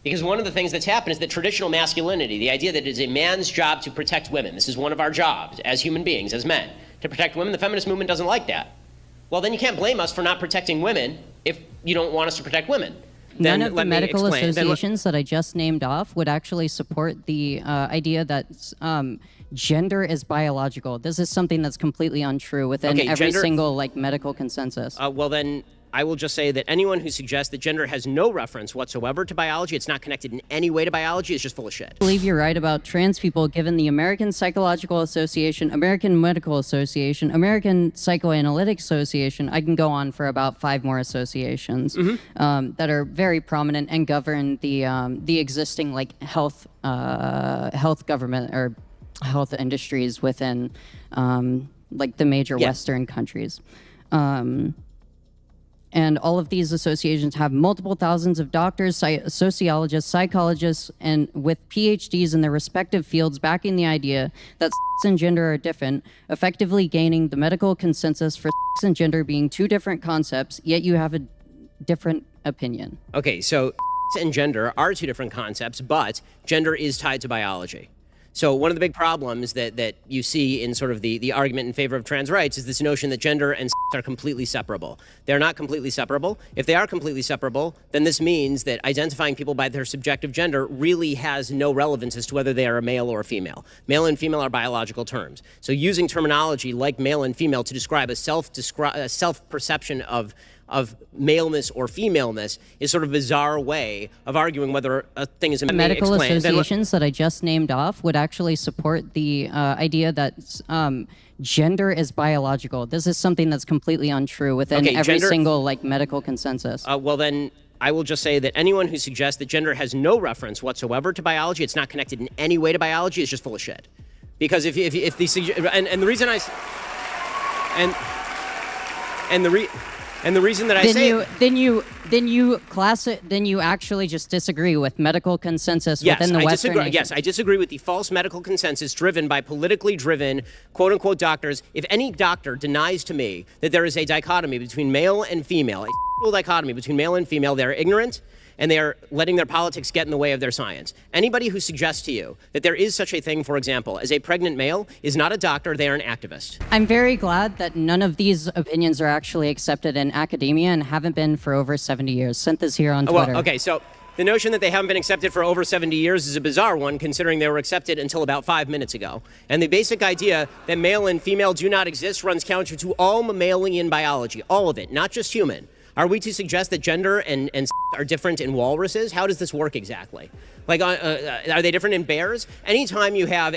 Because one of the things that's happened is that traditional masculinity, the idea that it is a man's job to protect women, this is one of our jobs as human beings, as men, to protect women, the feminist movement doesn't like that. Well, then you can't blame us for not protecting women if you don't want us to protect women. None of the medical associations that I just named off would actually support the idea that gender is biological. This is something that's completely untrue within every single medical consensus. Well, then I will just say that anyone who suggests that gender has no reference whatsoever to biology, it's not connected in any way to biology, is just full of shit. I believe you're right about trans people, given the American Psychological Association, American Medical Association, American Psychoanalytic Association. I can go on for about 5 more associations that are very prominent and govern the existing health government or health industries within the major Western countries. And all of these associations have multiple thousands of doctors, sociologists, psychologists, and with PhDs in their respective fields backing the idea that sex and gender are different, effectively gaining the medical consensus for sex and gender being 2 different concepts, yet you have a different opinion. Okay, so sex and gender are 2 different concepts, but gender is tied to biology. So one of the big problems that you see in sort of the argument in favor of trans rights is this notion that gender and sex are completely separable. They're not completely separable. If they are completely separable, then this means that identifying people by their subjective gender really has no relevance as to whether they are a male or a female. Male and female are biological terms. So using terminology like male and female to describe a self-perception of maleness or femaleness is sort of a bizarre way of arguing whether a thing is a medical associations that I just named off would actually support the idea that gender is biological. This is something that's completely untrue within every single medical consensus. Well, then I will just say that anyone who suggests that gender has no reference whatsoever to biology, it's not connected in any way to biology, is just full of shit. Because if the reason I and the reason that I then you actually just disagree with medical consensus within the Western nation. Yes, I disagree with the false medical consensus driven by politically driven quote-unquote doctors. If any doctor denies to me that there is a dichotomy between male and female, a dichotomy between male and female, they're ignorant and they are letting their politics get in the way of their science. Anybody who suggests to you that there is such a thing, for example, as a pregnant male is not a doctor, they are an activist. I'm very glad that none of these opinions are actually accepted in academia and haven't been for over 70 years. Sent this here on Twitter. Well, okay, so the notion that they haven't been accepted for over 70 years is a bizarre one, considering they were accepted until about 5 minutes ago. And the basic idea that male and female do not exist runs counter to all mammalian biology, all of it, not just human. Are we to suggest that gender and are different in walruses? How does this work exactly? Are they different in bears? Anytime you have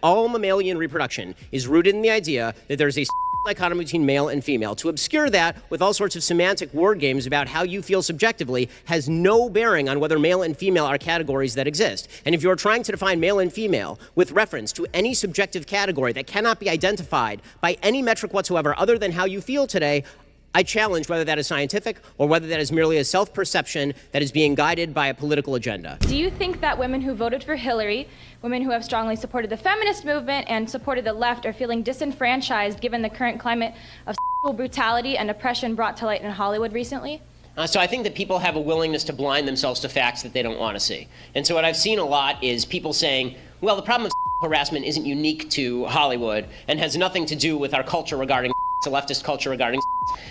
all mammalian reproduction is rooted in the idea that there's a dichotomy between male and female. To obscure that with all sorts of semantic word games about how you feel subjectively has no bearing on whether male and female are categories that exist. And if you're trying to define male and female with reference to any subjective category that cannot be identified by any metric whatsoever other than how you feel today, I challenge whether that is scientific or whether that is merely a self-perception that is being guided by a political agenda. Do you think that women who voted for Hillary, women who have strongly supported the feminist movement and supported the left, are feeling disenfranchised given the current climate of sexual brutality and oppression brought to light in Hollywood recently? So I think that people have a willingness to blind themselves to facts that they don't want to see. And so what I've seen a lot is people saying, well, the problem of harassment isn't unique to Hollywood and has nothing to do with our culture regarding a leftist culture regarding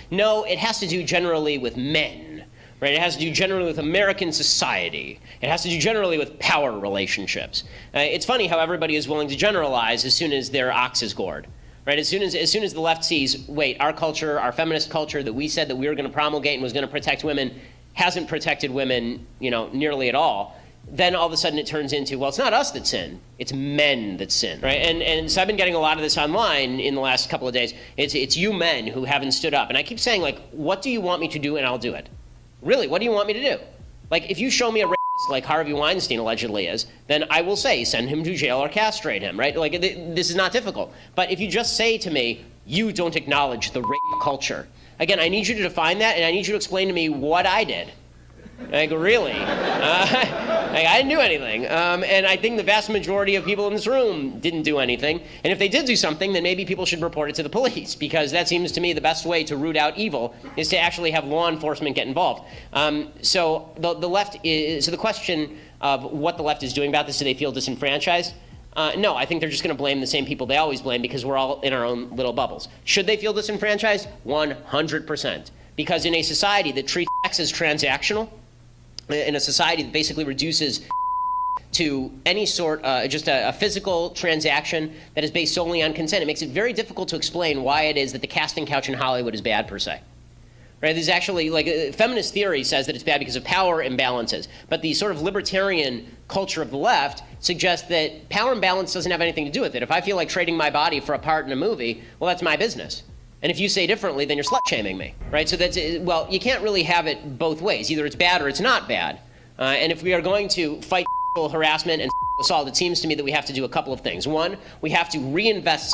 No, it has to do generally with men, right? It has to do generally with American society. It has to do generally with power relationships. It's funny how everybody is willing to generalize as soon as their ox is gored, right? As soon as the left sees, wait, our culture, our feminist culture that we said that we were going to promulgate and was going to protect women hasn't protected women, nearly at all. Then all of a sudden it turns into, well, it's not us that sin, it's men that sin, right? And so I've been getting a lot of this online in the last couple of days. It's you men who haven't stood up. And I keep saying, what do you want me to do and I'll do it? Really, what do you want me to do? If you show me a rapist like Harvey Weinstein allegedly is, then I will say, send him to jail or castrate him, right? This is not difficult. But if you just say to me, you don't acknowledge the rape culture, again, I need you to define that and I need you to explain to me what I did. Like, really? I didn't do anything. And I think the vast majority of people in this room didn't do anything. And if they did do something, then maybe people should report it to the police, because that seems to me the best way to root out evil is to actually have law enforcement get involved. So the left is, so the question of what the left is doing about this, do they feel disenfranchised? No, I think they're just going to blame the same people they always blame, because we're all in our own little bubbles. Should they feel disenfranchised? 100%. Because in a society that treats sex as transactional, in a society that basically reduces to any sort, just a physical transaction that is based solely on consent, it makes it very difficult to explain why it is that the casting couch in Hollywood is bad per se. Right? There's actually, like, feminist theory says that it's bad because of power imbalances, but the sort of libertarian culture of the left suggests that power imbalance doesn't have anything to do with it. If I feel like trading my body for a part in a movie, well, that's my business. And if you say differently, then you're slut-shaming me, right? So that's, well, you can't really have it both ways. Either it's bad or it's not bad. And if we are going to fight harassment and assault, it seems to me that we have to do a couple of things. One, we have to reinvest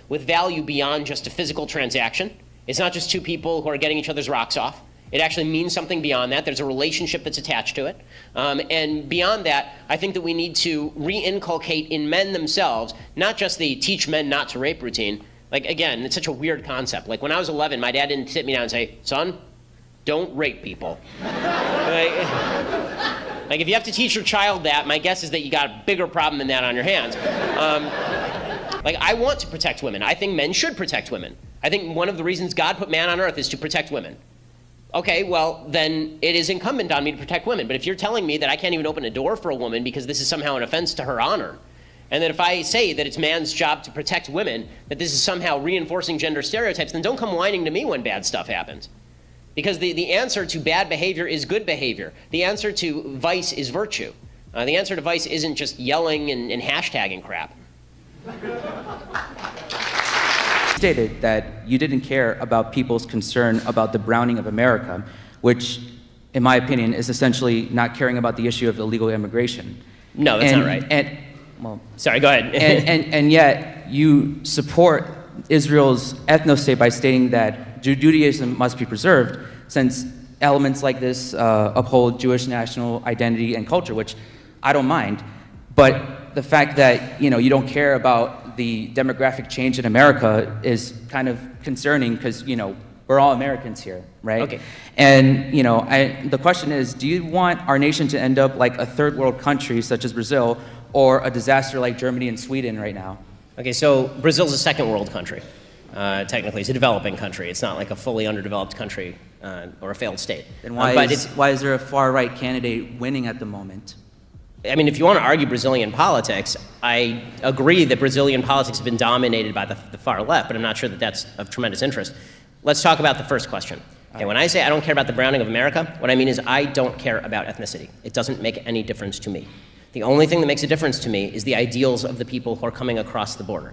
with value beyond just a physical transaction. It's not just two people who are getting each other's rocks off. It actually means something beyond that. There's a relationship that's attached to it. And beyond that, I think that we need to re-inculcate in men themselves, not just the teach men not to rape routine. Like, again, it's such a weird concept. Like, when I was 11, my dad didn't sit me down and say, son, don't rape people. Like, if you have to teach your child that, my guess is that you got a bigger problem than that on your hands. Like, I want to protect women. I think men should protect women. I think one of the reasons God put man on earth is to protect women. Okay, well, then it is incumbent on me to protect women. But if you're telling me that I can't even open a door for a woman because this is somehow an offense to her honor, and that if I say that it's man's job to protect women, that this is somehow reinforcing gender stereotypes, then don't come whining to me when bad stuff happens. Because the answer to bad behavior is good behavior. The answer to vice is virtue. The answer to vice isn't just yelling and hashtagging crap. Stated that you didn't care about people's concern about the browning of America, which, in my opinion, is essentially not caring about the issue of illegal immigration. No, that's not right. Well, sorry, go ahead. and yet you support Israel's ethno-state by stating that Judaism must be preserved, since elements like this uphold Jewish national identity and culture, which I don't mind. But the fact that you don't care about the demographic change in America is kind of concerning, because we're all Americans here, right? Okay. And the question is, do you want our nation to end up like a third world country such as Brazil, or a disaster like Germany and Sweden right now? Okay, so Brazil's a second world country. Technically, it's a developing country. It's not like a fully underdeveloped country or a failed state. Then why is there a far-right candidate winning at the moment? I mean, if you want to argue Brazilian politics, I agree that Brazilian politics has been dominated by the far left, but I'm not sure that that's of tremendous interest. Let's talk about the first question. Okay, when I say I don't care about the browning of America, what I mean is I don't care about ethnicity. It doesn't make any difference to me. The only thing that makes a difference to me is the ideals of the people who are coming across the border.